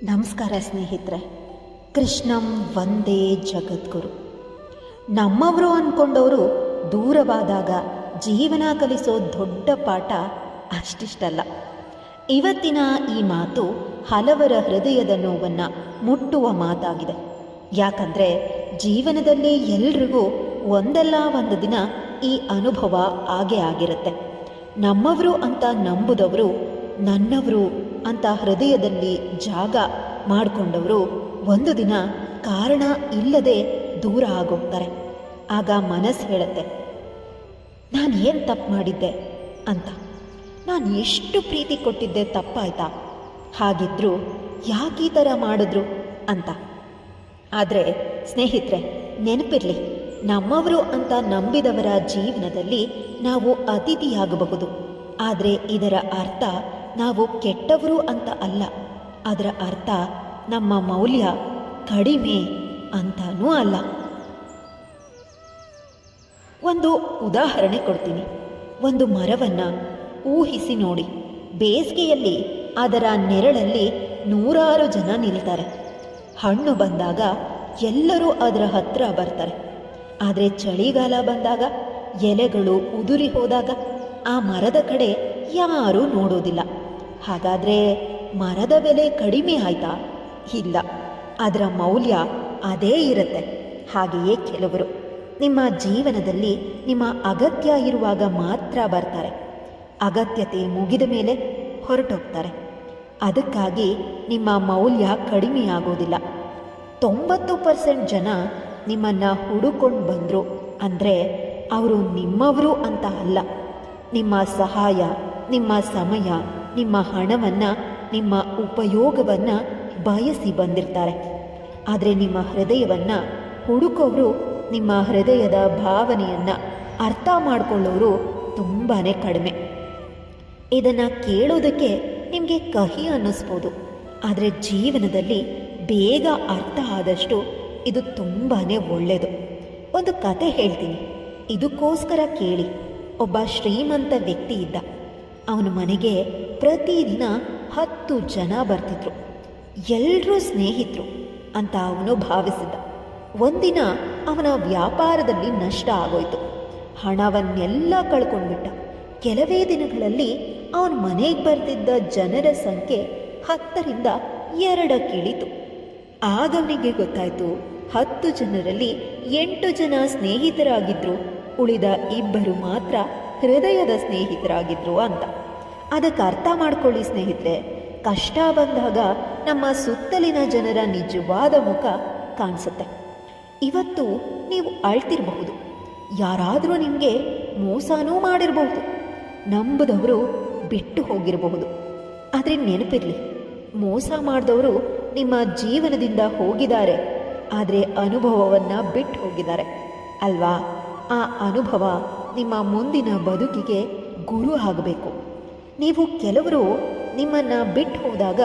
ನಮಸ್ಕಾರ ಸ್ನೇಹಿತರೆ. ಕೃಷ್ಣಂ ವಂದೇ ಜಗದ್ಗುರು. ನಮ್ಮವರು ಅಂದ್ಕೊಂಡವರು ದೂರವಾದಾಗ ಜೀವನ ಕಲಿಸೋ ದೊಡ್ಡ ಪಾಠ ಅಷ್ಟಿಷ್ಟಲ್ಲ. ಇವತ್ತಿನ ಈ ಮಾತು ಹಲವರ ಹೃದಯದ ನೋವನ್ನು ಮುಟ್ಟುವ ಮಾತಾಗಿದೆ. ಯಾಕಂದರೆ ಜೀವನದಲ್ಲಿ ಎಲ್ರಿಗೂ ಒಂದಲ್ಲ ಒಂದು ದಿನ ಈ ಅನುಭವ ಆಗೇ ಆಗಿರುತ್ತೆ. ನಮ್ಮವರು ಅಂತ ನಂಬುದವರು, ನನ್ನವರು ಅಂತ ಹೃದಯದಲ್ಲಿ ಜಾಗ ಮಾಡಿಕೊಂಡವರು ಒಂದು ದಿನ ಕಾರಣ ಇಲ್ಲದೆ ದೂರ ಆಗೋಗ್ತಾರೆ. ಆಗ ಮನಸ್ಸು ಹೇಳುತ್ತೆ, ನಾನು ಏನು ತಪ್ಪು ಮಾಡಿದ್ದೆ ಅಂತ, ನಾನು ಎಷ್ಟು ಪ್ರೀತಿ ಕೊಟ್ಟಿದ್ದೆ ತಪ್ಪಾಯ್ತಾ, ಹಾಗಿದ್ರು ಯಾಕೆ ಈ ಥರ ಮಾಡಿದ್ರು ಅಂತ. ಆದರೆ ಸ್ನೇಹಿತರೆ, ನೆನಪಿರಲಿ, ನಮ್ಮವರು ಅಂತ ನಂಬಿದವರ ಜೀವನದಲ್ಲಿ ನಾವು ಅತಿಥಿಯಾಗಬಹುದು. ಆದರೆ ಇದರ ಅರ್ಥ ನಾವು ಕೆಟ್ಟವರು ಅಂತ ಅಲ್ಲ. ಅದರ ಅರ್ಥ ನಮ್ಮ ಮೌಲ್ಯ ಕಡಿಮೆ ಅಂತನೂ ಅಲ್ಲ. ಒಂದು ಉದಾಹರಣೆ ಕೊಡ್ತೀನಿ. ಒಂದು ಮರವನ್ನು ಊಹಿಸಿ ನೋಡಿ. ಬೇಸಿಗೆಯಲ್ಲಿ ಅದರ ನೆರಳಲ್ಲಿ ನೂರಾರು ಜನ ನಿಲ್ತಾರೆ. ಹಣ್ಣು ಬಂದಾಗ ಎಲ್ಲರೂ ಅದರ ಹತ್ರ ಬರ್ತಾರೆ. ಆದರೆ ಚಳಿಗಾಲ ಬಂದಾಗ, ಎಲೆಗಳು ಉದುರಿ ಹೋದಾಗ ಆ ಮರದ ಕಡೆ ಯಾರೂ ನೋಡೋದಿಲ್ಲ. ಹಾಗಾದರೆ ಮರದ ಬೆಲೆ ಕಡಿಮೆ ಆಯ್ತಾ? ಇಲ್ಲ, ಅದರ ಮೌಲ್ಯ ಅದೇ ಇರುತ್ತೆ. ಹಾಗೆಯೇ ಕೆಲವರು ನಿಮ್ಮ ಜೀವನದಲ್ಲಿ ನಿಮ್ಮ ಅಗತ್ಯ ಇರುವಾಗ ಮಾತ್ರ ಬರ್ತಾರೆ. ಅಗತ್ಯತೆ ಮುಗಿದ ಮೇಲೆ ಹೊರಟೋಗ್ತಾರೆ. ಅದಕ್ಕಾಗಿ ನಿಮ್ಮ ಮೌಲ್ಯ ಕಡಿಮೆ ಆಗೋದಿಲ್ಲ. 90% ಜನ ನಿಮ್ಮನ್ನು ಹುಡುಕೊಂಡು ಬಂದರು ಅಂದರೆ ಅವರು ನಿಮ್ಮವರು ಅಂತ ಅಲ್ಲ. ನಿಮ್ಮ ಸಹಾಯ, ನಿಮ್ಮ ಸಮಯ, ನಿಮ್ಮ ಹಣವನ್ನು, ನಿಮ್ಮ ಉಪಯೋಗವನ್ನು ಬಯಸಿ ಬಂದಿರ್ತಾರೆ. ಆದರೆ ನಿಮ್ಮ ಹೃದಯವನ್ನು ಹುಡುಕೋರು, ನಿಮ್ಮ ಹೃದಯದ ಭಾವನೆಯನ್ನು ಅರ್ಥ ಮಾಡಿಕೊಳ್ಳೋರು ತುಂಬಾ ಕಡಿಮೆ. ಇದನ್ನು ಕೇಳೋದಕ್ಕೆ ನಿಮಗೆ ಕಹಿ ಅನ್ನಿಸ್ಬೋದು, ಆದರೆ ಜೀವನದಲ್ಲಿ ಬೇಗ ಅರ್ಥ ಆದಷ್ಟು ಇದು ತುಂಬಾ ಒಳ್ಳೆಯದು. ಒಂದು ಕತೆ ಹೇಳ್ತೀನಿ, ಇದಕ್ಕೋಸ್ಕರ ಕೇಳಿ. ಒಬ್ಬ ಶ್ರೀಮಂತ ವ್ಯಕ್ತಿ ಇದ್ದ. ಅವನ ಮನೆಗೆ ಪ್ರತಿದಿನ 10 ಜನ ಬರ್ತಿದ್ರು. ಎಲ್ಲರೂ ಸ್ನೇಹಿತರು ಅಂತ ಅವನು ಭಾವಿಸಿದ್ದ. ಒಂದಿನ ಅವನ ವ್ಯಾಪಾರದಲ್ಲಿ ನಷ್ಟ ಆಗೋಯ್ತು. ಹಣವನ್ನೆಲ್ಲ ಕಳ್ಕೊಂಡ್ಬಿಟ್ಟ. ಕೆಲವೇ ದಿನಗಳಲ್ಲಿ ಅವನ ಮನೆಗೆ ಬರ್ತಿದ್ದ ಜನರ ಸಂಖ್ಯೆ 10ರಿಂದ 2ಕ್ಕೆ ಇಳಿತು. ಆಗ ಅವನಿಗೆ ಗೊತ್ತಾಯಿತು, 10 ಜನರಲ್ಲಿ 8 ಜನ ಸ್ನೇಹಿತರಾಗಿದ್ದರು, ಉಳಿದ 2 ಮಾತ್ರ ಹೃದಯದ ಸ್ನೇಹಿತರಾಗಿದ್ದರು ಅಂತ. ಅದಕ್ಕೆ ಅರ್ಥ ಮಾಡ್ಕೊಳ್ಳಿ ಸ್ನೇಹಿತರೆ, ಕಷ್ಟ ಬಂದಾಗ ನಮ್ಮ ಸುತ್ತಲಿನ ಜನರ ನಿಜವಾದ ಮುಖ ಕಾಣಿಸುತ್ತೆ. ಇವತ್ತು ನೀವು ಅಳ್ತಿರಬಹುದು, ಯಾರಾದರೂ ನಿಮಗೆ ಮೋಸನೂ ಮಾಡಿರಬಹುದು, ನಂಬದವರು ಬಿಟ್ಟು ಹೋಗಿರಬಹುದು. ಆದರೆ ನೆನಪಿರಲಿ, ಮೋಸ ಮಾಡಿದವರು ನಿಮ್ಮ ಜೀವನದಿಂದ ಹೋಗಿದ್ದಾರೆ, ಆದರೆ ಅನುಭವವನ್ನು ಬಿಟ್ಟು ಹೋಗಿದ್ದಾರೆ ಅಲ್ವಾ? ಆ ಅನುಭವ ನಿಮ್ಮ ಮುಂದಿನ ಬದುಕಿಗೆ ಗುರು ಆಗಬೇಕು. ನೀವು ಕೆಲವರು ನಿಮ್ಮನ್ನು ಬಿಟ್ಟು ಹೋದಾಗ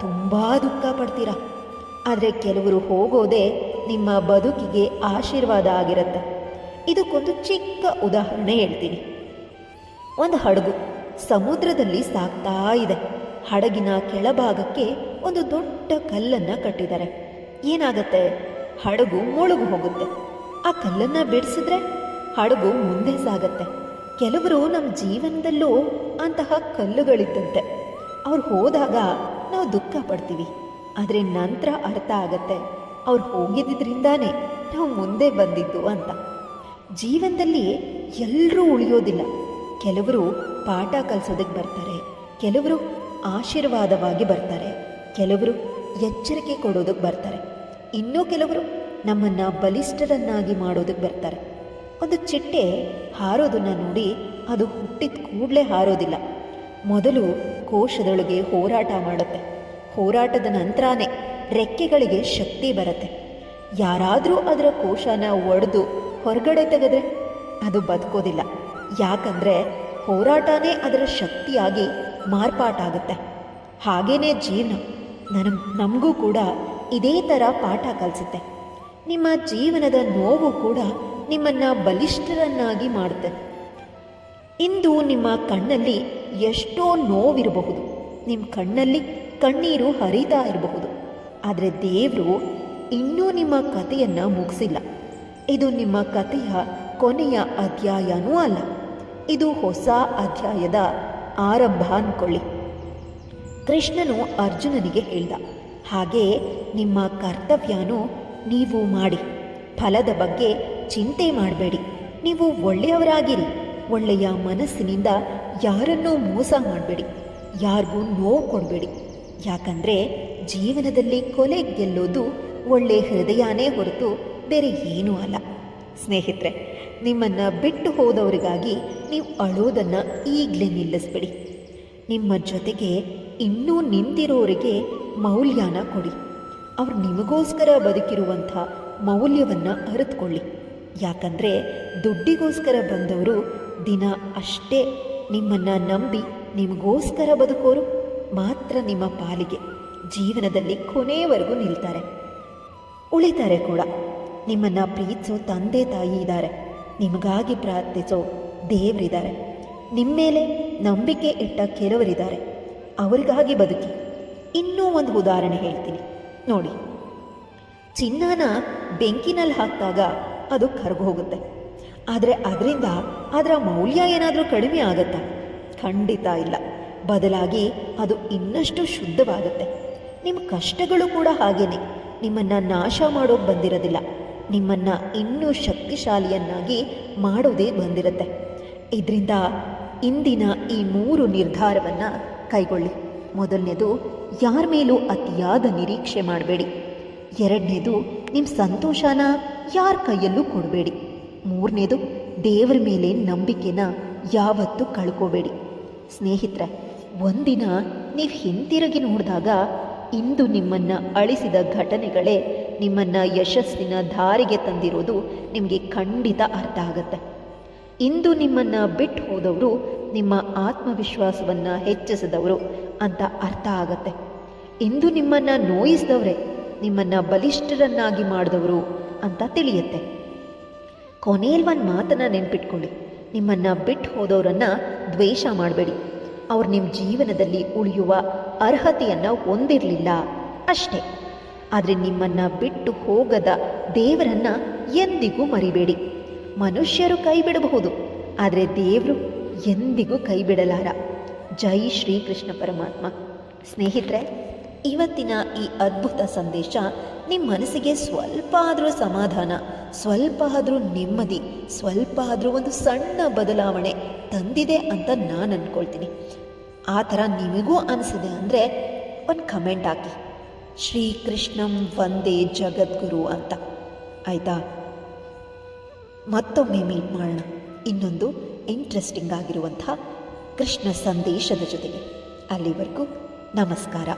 ತುಂಬ ದುಃಖ ಪಡ್ತೀರ, ಆದರೆ ಕೆಲವರು ಹೋಗೋದೇ ನಿಮ್ಮ ಬದುಕಿಗೆ ಆಶೀರ್ವಾದ ಆಗಿರುತ್ತೆ. ಇದಕ್ಕೊಂದು ಚಿಕ್ಕ ಉದಾಹರಣೆ ಹೇಳ್ತೀನಿ. ಒಂದು ಹಡಗು ಸಮುದ್ರದಲ್ಲಿ ಸಾಗ್ತಾ ಇದೆ. ಹಡಗಿನ ಕೆಳಭಾಗಕ್ಕೆ ಒಂದು ದೊಡ್ಡ ಕಲ್ಲನ್ನು ಕಟ್ಟಿದ್ದಾರೆ. ಏನಾಗತ್ತೆ? ಹಡಗು ಮುಳುಗು ಹೋಗುತ್ತೆ. ಆ ಕಲ್ಲನ್ನು ಬಿಡಿಸಿದ್ರೆ ಹಡಗು ಮುಂದೆ ಸಾಗತ್ತೆ. ಕೆಲವರು ನಮ್ಮ ಜೀವನದಲ್ಲೂ ಅಂತಹ ಕಲ್ಲುಗಳಿದ್ದಂತೆ. ಅವ್ರು ಹೋದಾಗ ನಾವು ದುಃಖ ಪಡ್ತೀವಿ, ಆದರೆ ನಂತರ ಅರ್ಥ ಆಗತ್ತೆ ಅವ್ರು ಹೋಗಿದ್ದರಿಂದಾನೇ ನಾವು ಮುಂದೆ ಬಂದಿದ್ದು ಅಂತ. ಜೀವನದಲ್ಲಿ ಎಲ್ಲರೂ ಉಳಿಯೋದಿಲ್ಲ. ಕೆಲವರು ಪಾಠ ಕಲಿಸೋದಕ್ಕೆ ಬರ್ತಾರೆ, ಕೆಲವರು ಆಶೀರ್ವಾದವಾಗಿ ಬರ್ತಾರೆ, ಕೆಲವರು ಎಚ್ಚರಿಕೆ ಕೊಡೋದಕ್ಕೆ ಬರ್ತಾರೆ, ಇನ್ನೂ ಕೆಲವರು ನಮ್ಮನ್ನು ಬಲಿಷ್ಠರನ್ನಾಗಿ ಮಾಡೋದಕ್ಕೆ ಬರ್ತಾರೆ. ಒಂದು ಚಿಟ್ಟೆ ಹಾರೋದನ್ನು ನೋಡಿ ಅದು ಹುಟ್ಟಿದ ಕೂಡಲೇ ಹಾರೋದಿಲ್ಲ. ಮೊದಲು ಕೋಶದೊಳಗೆ ಹೋರಾಟ ಮಾಡುತ್ತೆ. ಹೋರಾಟದ ನಂತರನೇ ರೆಕ್ಕೆಗಳಿಗೆ ಶಕ್ತಿ ಬರುತ್ತೆ. ಯಾರಾದರೂ ಅದರ ಕೋಶನ ಒಡೆದು ಹೊರಗಡೆ ತೆಗೆದ್ರೆ ಅದು ಬದುಕೋದಿಲ್ಲ. ಯಾಕಂದರೆ ಹೋರಾಟನೇ ಅದರ ಶಕ್ತಿಯಾಗಿ ಮಾರ್ಪಾಟಾಗುತ್ತೆ. ಹಾಗೇ ಜೀವನ ನಮಗೂ ಕೂಡ ಇದೇ ಥರ ಪಾಠ ಕಲಿಸುತ್ತೆ. ನಿಮ್ಮ ಜೀವನದ ನೋವು ಕೂಡ ನಿಮ್ಮನ್ನು ಬಲಿಷ್ಠರನ್ನಾಗಿ ಮಾಡುತ್ತೆ. ಇಂದು ನಿಮ್ಮ ಕಣ್ಣಲ್ಲಿ ಎಷ್ಟೋ ನೋವಿರಬಹುದು, ನಿಮ್ಮ ಕಣ್ಣಲ್ಲಿ ಕಣ್ಣೀರು ಹರಿತಾ ಇರಬಹುದು, ಆದರೆ ದೇವರು ಇನ್ನೂ ನಿಮ್ಮ ಕಥೆಯನ್ನು ಮುಗಿಸಿಲ್ಲ. ಇದು ನಿಮ್ಮ ಕಥೆಯ ಕೊನೆಯ ಅಧ್ಯಾಯನೂ ಅಲ್ಲ, ಇದು ಹೊಸ ಅಧ್ಯಾಯದ ಆರಂಭ ಅಂದ್ಕೊಳ್ಳಿ. ಕೃಷ್ಣನು ಅರ್ಜುನನಿಗೆ ಹೇಳ್ದ, ಹಾಗೆಯೇ ನಿಮ್ಮ ಕರ್ತವ್ಯನೂ ನೀವು ಮಾಡಿ. ಫಲದ ಬಗ್ಗೆ ಚಿಂತೆ ಮಾಡಬೇಡಿ. ನೀವು ಒಳ್ಳೆಯವರಾಗಿರಿ. ಒಳ್ಳೆಯ ಮನಸ್ಸಿನಿಂದ ಯಾರನ್ನೂ ಮೋಸ ಮಾಡಬೇಡಿ, ಯಾರಿಗೂ ನೋವು ಕೊಡಬೇಡಿ. ಯಾಕಂದರೆ ಜೀವನದಲ್ಲಿ ಕೊಲೆ ಗೆಲ್ಲೋದು ಒಳ್ಳೆಯ ಹೃದಯನೇ ಹೊರತು ಬೇರೆ ಏನೂ ಅಲ್ಲ. ಸ್ನೇಹಿತರೆ, ನಿಮ್ಮನ್ನು ಬಿಟ್ಟು ಹೋದವರಿಗಾಗಿ ನೀವು ಅಳೋದನ್ನು ಈಗಲೇ ನಿಲ್ಲಿಸ್ಬಿಡಿ. ನಿಮ್ಮ ಜೊತೆಗೆ ಇನ್ನೂ ನಿಂತಿರೋರಿಗೆ ಮೌಲ್ಯನ ಕೊಡಿ. ಅವ್ರು ನಿಮಗೋಸ್ಕರ ಬದುಕಿರುವಂಥ ಮೌಲ್ಯವನ್ನು ಅರಿತುಕೊಳ್ಳಿ. ಯಾಕಂದರೆ ದುಡ್ಡಿಗೋಸ್ಕರ ಬಂದವರು ದಿನ ಅಷ್ಟೇ ನಿಮ್ಮನ್ನು ನಂಬಿ ನಿಮಗೋಸ್ಕರ ಬದುಕೋರು ಮಾತ್ರ ನಿಮ್ಮ ಪಾಲಿಗೆ ಜೀವನದಲ್ಲಿ ಕೊನೆಯವರೆಗೂ ನಿಲ್ತಾರೆ, ಉಳಿತಾರೆ ಕೂಡ. ನಿಮ್ಮನ್ನು ಪ್ರೀತಿಸೋ ತಂದೆ ತಾಯಿ ಇದ್ದಾರೆ, ನಿಮಗಾಗಿ ಪ್ರಾರ್ಥಿಸೋ ದೇವರಿದ್ದಾರೆ, ನಿಮ್ಮ ಮೇಲೆ ನಂಬಿಕೆ ಇಟ್ಟ ಕೆಲವರಿದ್ದಾರೆ, ಅವರಿಗಾಗಿ ಬದುಕಿ. ಇನ್ನೂ ಒಂದು ಉದಾಹರಣೆ ಹೇಳ್ತೀನಿ ನೋಡಿ. ಚಿನ್ನನ ಬೆಂಕಿನಲ್ಲಿ ಹಾಕಿದಾಗ ಅದು ಕರಗೋಗುತ್ತೆ, ಆದರೆ ಅದರಿಂದ ಅದರ ಮೌಲ್ಯ ಏನಾದರೂ ಕಡಿಮೆ ಆಗುತ್ತಾ? ಖಂಡಿತ ಇಲ್ಲ. ಬದಲಾಗಿ ಅದು ಇನ್ನಷ್ಟು ಶುದ್ಧವಾಗುತ್ತೆ. ನಿಮ್ಮ ಕಷ್ಟಗಳು ಕೂಡ ಹಾಗೇನೆ ನಿಮ್ಮನ್ನು ನಾಶ ಮಾಡೋಕೆ ಬಂದಿರೋದಿಲ್ಲ, ನಿಮ್ಮನ್ನು ಇನ್ನೂ ಶಕ್ತಿಶಾಲಿಯನ್ನಾಗಿ ಮಾಡೋದೇ ಬಂದಿರುತ್ತೆ. ಇದರಿಂದ ಇಂದಿನ ಈ 3 ನಿರ್ಧಾರವನ್ನು ಕೈಗೊಳ್ಳಿ. ಮೊದಲನೇದು, ಯಾರ ಮೇಲೂ ಅತಿಯಾದ ನಿರೀಕ್ಷೆ ಮಾಡಬೇಡಿ. ಎರಡನೇದು, ನಿಮ್ಮ ಸಂತೋಷನ ಯಾರ ಕೈಯಲ್ಲೂ ಕೊಡಬೇಡಿ. ಮೂರನೇದು, ದೇವರ ಮೇಲೆ ನಂಬಿಕೆನ ಯಾವತ್ತೂ ಕಳ್ಕೋಬೇಡಿ. ಸ್ನೇಹಿತರೆ, ಒಂದಿನ ನೀವು ಹಿಂತಿರುಗಿ ನೋಡಿದಾಗ ಇಂದು ನಿಮ್ಮನ್ನು ಅಳಿಸಿದ ಘಟನೆಗಳೇ ನಿಮ್ಮನ್ನು ಯಶಸ್ಸಿನ ದಾರಿಗೆ ತಂದಿರೋದು ನಿಮಗೆ ಖಂಡಿತ ಅರ್ಥ ಆಗುತ್ತೆ. ಇಂದು ನಿಮ್ಮನ್ನು ಬಿಟ್ಟು ಹೋದವರು ನಿಮ್ಮ ಆತ್ಮವಿಶ್ವಾಸವನ್ನು ಹೆಚ್ಚಿಸಿದವರು ಅಂತ ಅರ್ಥ ಆಗತ್ತೆ. ಇಂದು ನಿಮ್ಮನ್ನು ನೋಯಿಸಿದವರೇ ನಿಮ್ಮನ್ನು ಬಲಿಷ್ಠರನ್ನಾಗಿ ಮಾಡಿದವರು ಅಂತ ತಿಳಿಯುತ್ತೆ. ಕೊನೆಯಲ್ಲಿ ಒಂದು ಮಾತನ್ನು ನೆನ್ಪಿಟ್ಕೊಳ್ಳಿ, ನಿಮ್ಮನ್ನು ಬಿಟ್ಟು ಹೋದವರನ್ನು ದ್ವೇಷ ಮಾಡಬೇಡಿ. ಅವ್ರು ನಿಮ್ಮ ಜೀವನದಲ್ಲಿ ಉಳಿಯುವ ಅರ್ಹತೆಯನ್ನು ಹೊಂದಿರಲಿಲ್ಲ ಅಷ್ಟೇ. ಆದರೆ ನಿಮ್ಮನ್ನು ಬಿಟ್ಟು ಹೋಗದ ದೇವರನ್ನು ಎಂದಿಗೂ ಮರಿಬೇಡಿ. ಮನುಷ್ಯರು ಕೈ ಬಿಡಬಹುದು, ಆದರೆ ದೇವರು ಎಂದಿಗೂ ಕೈ ಬಿಡಲಾರ. ಜೈ ಶ್ರೀಕೃಷ್ಣ ಪರಮಾತ್ಮ. ಸ್ನೇಹಿತರೆ, ಇವತ್ತಿನ ಈ ಅದ್ಭುತ ಸಂದೇಶ ನಿಮ್ಮ ಮನಸ್ಸಿಗೆ ಸ್ವಲ್ಪ ಆದರೂ ಸಮಾಧಾನ, ಸ್ವಲ್ಪ ಆದರೂ ನೆಮ್ಮದಿ, ಸ್ವಲ್ಪ ಆದರೂ ಒಂದು ಸಣ್ಣ ಬದಲಾವಣೆ ತಂದಿದೆ ಅಂತ ನಾನು ಅಂದ್ಕೊಳ್ತೀನಿ. ಆ ಥರ ನಿಮಗೂ ಅನಿಸಿದೆ ಅಂದರೆ ಒಂದು ಕಮೆಂಟ್ ಹಾಕಿ, ಶ್ರೀಕೃಷ್ಣಂ ವಂದೇ ಜಗದ್ಗುರು ಅಂತ. ಆಯಿತಾ? ಮತ್ತೊಮ್ಮೆ ಮೀಟ್ ಮಾಡೋಣ ಇನ್ನೊಂದು ಇಂಟ್ರೆಸ್ಟಿಂಗ್ ಆಗಿರುವಂಥ ಕೃಷ್ಣ ಸಂದೇಶದ ಜೊತೆಗೆ. ಅಲ್ಲಿವರೆಗೂ ನಮಸ್ಕಾರ.